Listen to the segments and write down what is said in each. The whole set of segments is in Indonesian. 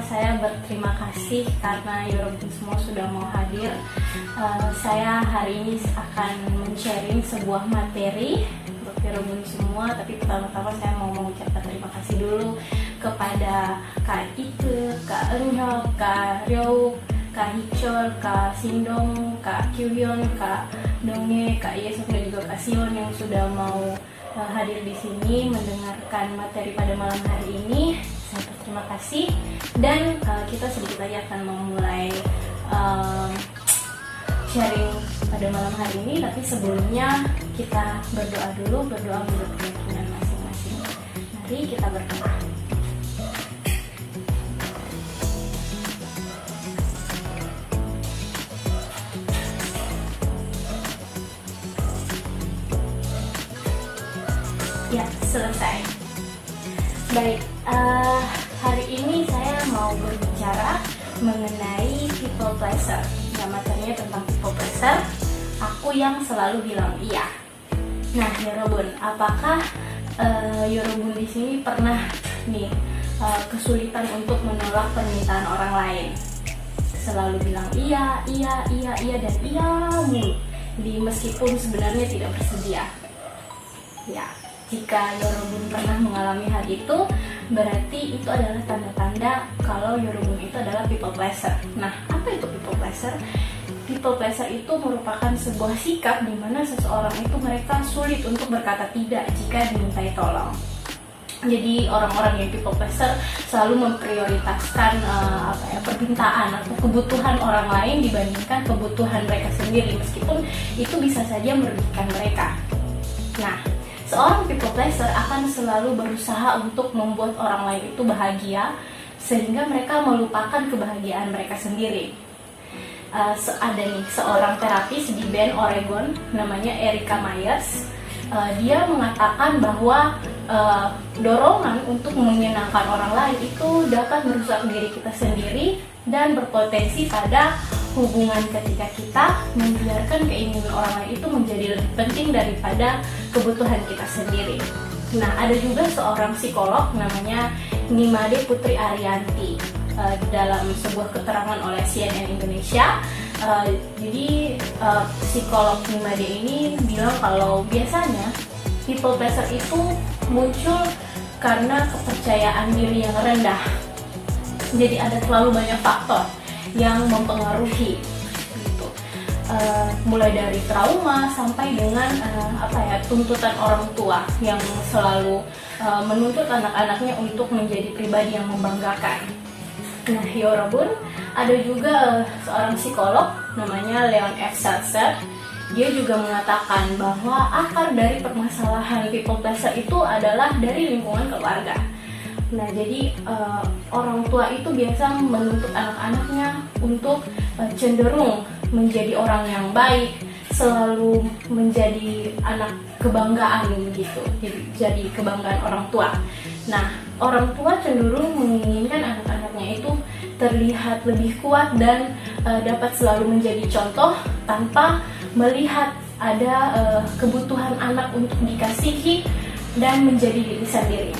saya berterima kasih karena Yorobun semua sudah mau hadir. Saya hari ini akan men-sharing sebuah materi untuk Yorobun semua, tapi pertama-tama saya mau mengucapkan terima kasih dulu kepada Kak Ike, Kak Eunhyuk, Kak Ryuk, Kak Hichol, Kak Sindong, Kak Kyuhyun, Kak Dongye, Kak Yesok dan juga Kak Sion yang sudah mau hadir di sini mendengarkan materi pada malam hari ini. Saya berterima kasih dan kita sedikit lagi akan memulai sharing pada malam hari ini. Tapi sebelumnya kita berdoa dulu, berdoa menurut keyakinan masing-masing. Mari kita berdoa. Ya, selesai. Baik, hari ini saya mau berbicara mengenai people pleaser. Ya, materinya tentang people pleaser. Aku yang selalu bilang iya. Nah, Yorobun, apakah Yorobun di sini pernah nih kesulitan untuk menolak permintaan orang lain? Selalu bilang iya, dan iya mulu. Meskipun sebenarnya tidak bersedia. Ya. Jika Yorobun pernah mengalami hal itu, berarti itu adalah tanda-tanda kalau Yorobun itu adalah people pleaser. Nah, apa itu people pleaser? People pleaser itu merupakan sebuah sikap di mana seseorang itu mereka sulit untuk berkata tidak jika dimintai tolong. Jadi orang-orang yang people pleaser selalu memprioritaskan permintaan atau kebutuhan orang lain dibandingkan kebutuhan mereka sendiri, meskipun itu bisa saja merugikan mereka. Nah, seorang people pleaser akan selalu berusaha untuk membuat orang lain itu bahagia sehingga mereka melupakan kebahagiaan mereka sendiri. Ada nih seorang terapis di Bend, Oregon, namanya Erica Myers. Dia mengatakan bahwa dorongan untuk menyenangkan orang lain itu dapat merusak diri kita sendiri dan berpotensi pada hubungan ketika kita membiarkan keinginan orang lain itu menjadi lebih penting daripada kebutuhan kita sendiri. Nah, ada juga seorang psikolog namanya Nimade Putri Arianti dalam sebuah keterangan oleh CNN Indonesia. Jadi psikolog Nimade ini bilang kalau biasanya people pleaser itu muncul karena kepercayaan diri yang rendah. Jadi ada terlalu banyak faktor yang mempengaruhi gitu. Mulai dari trauma sampai dengan tuntutan orang tua yang selalu menuntut anak-anaknya untuk menjadi pribadi yang membanggakan. Nah, Yorobun, ada juga seorang psikolog namanya Leon F. Seltzer. Dia juga mengatakan bahwa akar dari permasalahan people pleaser itu adalah dari lingkungan keluarga. Nah, jadi orang tua itu biasa menuntut anak-anaknya untuk cenderung menjadi orang yang baik, selalu menjadi anak kebanggaan gitu, jadi kebanggaan orang tua. Nah, orang tua cenderung menginginkan anak-anaknya itu terlihat lebih kuat dan dapat selalu menjadi contoh tanpa melihat ada kebutuhan anak untuk dikasihi dan menjadi diri sendiri.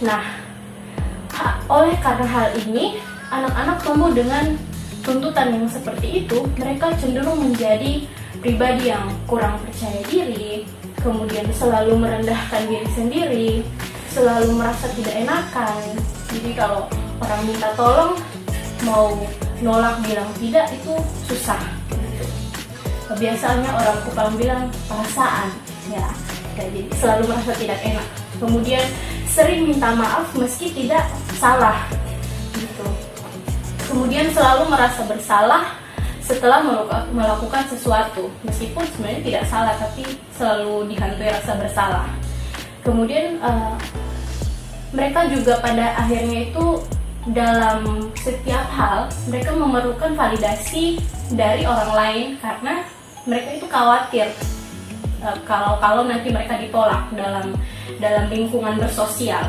Nah, oleh karena hal ini, anak-anak tumbuh dengan tuntutan yang seperti itu. Mereka cenderung menjadi pribadi yang kurang percaya diri, kemudian selalu merendahkan diri sendiri, selalu merasa tidak enakan. Jadi kalau orang minta tolong, mau nolak bilang tidak itu susah. Biasanya orang Kupang bilang perasaan, ya, jadi selalu merasa tidak enak. Kemudian sering minta maaf meski tidak salah gitu. Kemudian selalu merasa bersalah setelah melakukan sesuatu, meskipun sebenarnya tidak salah, tapi selalu dihantui rasa bersalah. Kemudian mereka juga pada akhirnya itu dalam setiap hal mereka memerlukan validasi dari orang lain karena mereka itu khawatir kalau nanti mereka ditolak dalam lingkungan bersosial.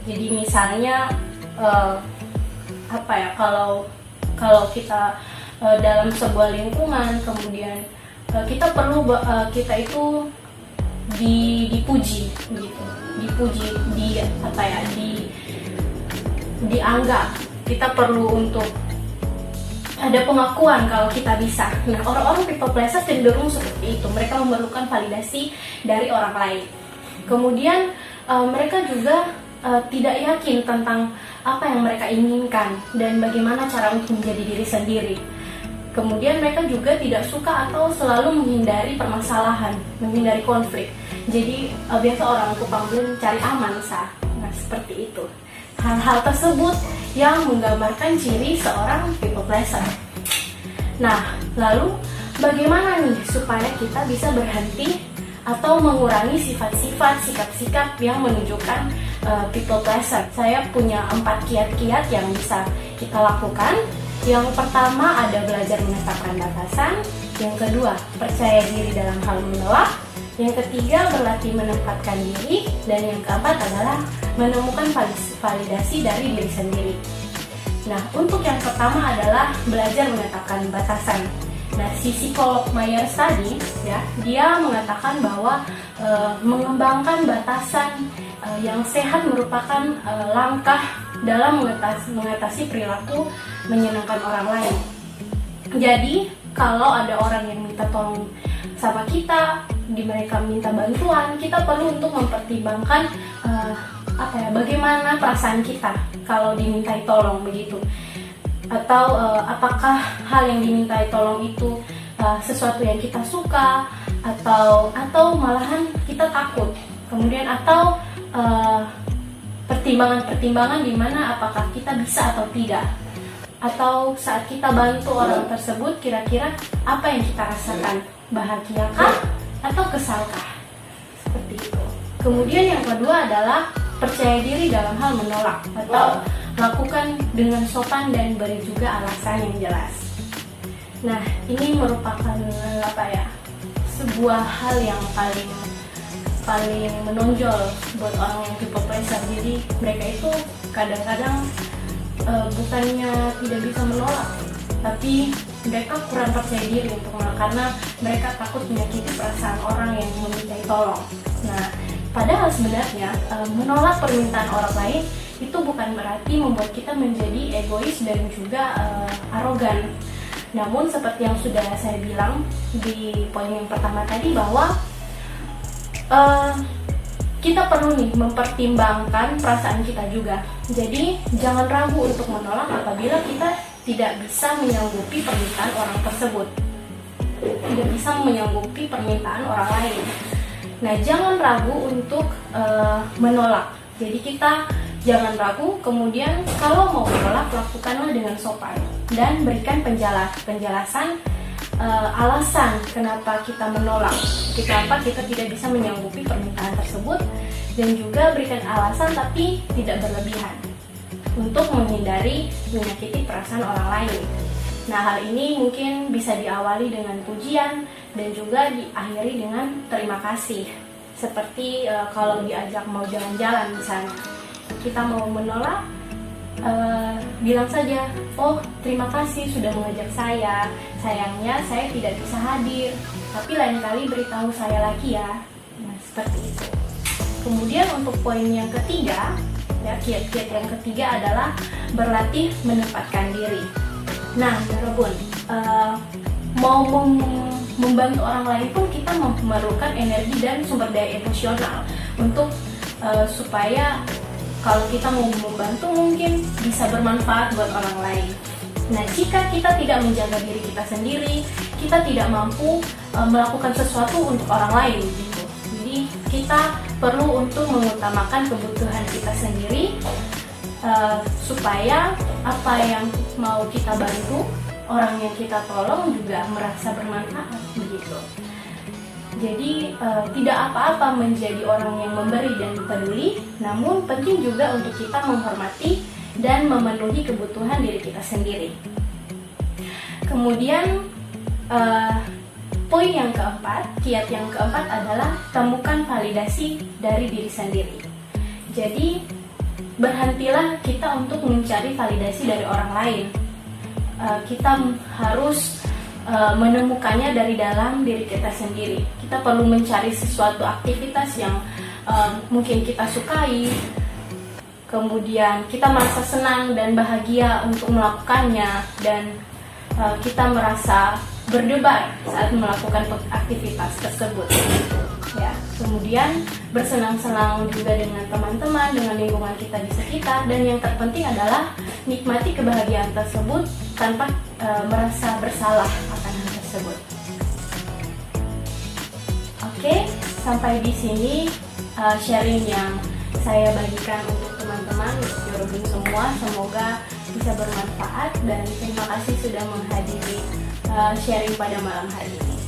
Jadi misalnya kalau kita dalam sebuah lingkungan, kemudian kita perlu kita itu dipuji gitu, dianggap kita perlu untuk ada pengakuan kalau kita bisa. Nah, orang-orang people pleaser cenderung seperti itu. Mereka memerlukan validasi dari orang lain. Kemudian mereka juga tidak yakin tentang apa yang mereka inginkan dan bagaimana cara untuk menjadi diri sendiri. Kemudian mereka juga tidak suka atau selalu menghindari permasalahan, menghindari konflik. Jadi biasa orang Kupang bilang cari aman sah. Nah, seperti itu. Hal-hal tersebut yang menggambarkan ciri seorang people pleaser. Nah, lalu bagaimana nih supaya kita bisa berhenti atau mengurangi sifat-sifat, sikap-sikap yang menunjukkan people pleaser? Saya punya 4 kiat-kiat yang bisa kita lakukan. Yang pertama ada belajar menetapkan batasan. Yang kedua, percaya diri dalam hal menolak. Yang ketiga, berlatih menempatkan diri. Dan yang keempat adalah menemukan validasi dari diri sendiri. Nah, untuk yang pertama adalah belajar menetapkan batasan. Nah, si psikolog Myers tadi, ya, dia mengatakan bahwa mengembangkan batasan yang sehat merupakan langkah dalam mengatasi perilaku menyenangkan orang lain. Jadi, kalau ada orang yang minta tolong sama kita, mereka minta bantuan, kita perlu untuk mempertimbangkan bagaimana perasaan kita kalau dimintai tolong begitu, atau apakah hal yang dimintai tolong itu sesuatu yang kita suka atau malahan kita takut. Kemudian atau pertimbangan-pertimbangan di mana apakah kita bisa atau tidak, atau saat kita bantu orang tersebut kira-kira apa yang kita rasakan, bahagiakah atau kesalkah, seperti itu. Kemudian yang kedua adalah percaya diri dalam hal menolak atau lakukan dengan sopan dan beri juga alasan yang jelas. Nah, ini merupakan sebuah hal yang paling menonjol buat orang yang people pleaser. Jadi mereka itu kadang-kadang bukannya tidak bisa menolak, tapi mereka kurang percaya diri untuk menolak karena mereka takut menyakiti perasaan orang yang memintai tolong. Nah, padahal sebenarnya menolak permintaan orang lain itu bukan berarti membuat kita menjadi egois dan juga arogan. Namun seperti yang sudah saya bilang di poin yang pertama tadi bahwa kita perlu nih mempertimbangkan perasaan kita juga. Jadi jangan ragu untuk menolak apabila kita tidak bisa menyanggupi permintaan orang tersebut, tidak bisa menyanggupi permintaan orang lain. Nah, jangan ragu untuk menolak. Jadi kita jangan ragu, kemudian kalau mau menolak lakukanlah dengan sopan dan berikan penjelasan alasan kenapa kita menolak, kenapa kita tidak bisa menyanggupi permintaan tersebut, dan juga berikan alasan tapi tidak berlebihan untuk menghindari menyakiti perasaan orang lain. Nah, hal ini mungkin bisa diawali dengan pujian dan juga diakhiri dengan terima kasih. Seperti kalau diajak mau jalan-jalan misalnya, kita mau menolak, bilang saja, oh terima kasih sudah mengajak saya, sayangnya saya tidak bisa hadir, tapi lain kali beritahu saya lagi ya. Nah, seperti itu. Kemudian untuk poin yang ketiga, ya, kiat-kiat yang ketiga adalah berlatih menempatkan diri. Nah, teman-teman, mau membantu orang lain pun kita memerlukan energi dan sumber daya emosional untuk supaya kalau kita mau membantu mungkin bisa bermanfaat buat orang lain. Nah, jika kita tidak menjaga diri kita sendiri, kita tidak mampu melakukan sesuatu untuk orang lain gitu. Jadi kita perlu untuk mengutamakan kebutuhan kita sendiri supaya apa yang mau kita bantu, orang yang kita tolong juga merasa bermanfaat begitu. Jadi tidak apa-apa menjadi orang yang memberi dan peduli, namun penting juga untuk kita menghormati dan memenuhi kebutuhan diri kita sendiri. Kemudian poin yang keempat, kiat yang keempat adalah temukan validasi dari diri sendiri. Jadi berhentilah kita untuk mencari validasi dari orang lain. Kita harus menemukannya dari dalam diri kita sendiri. Kita perlu mencari sesuatu aktivitas yang mungkin kita sukai, kemudian kita merasa senang dan bahagia untuk melakukannya, dan kita merasa berdebar saat melakukan aktivitas tersebut. Ya, kemudian bersenang-senang juga dengan teman-teman, dengan lingkungan kita di sekitar, dan yang terpenting adalah nikmati kebahagiaan tersebut tanpa merasa bersalah akan hal tersebut. Oke, sampai di sini sharing yang saya bagikan untuk teman-teman, untuk Yorobun semua. Semoga bisa bermanfaat, dan terima kasih sudah menghadiri sharing pada malam hari ini.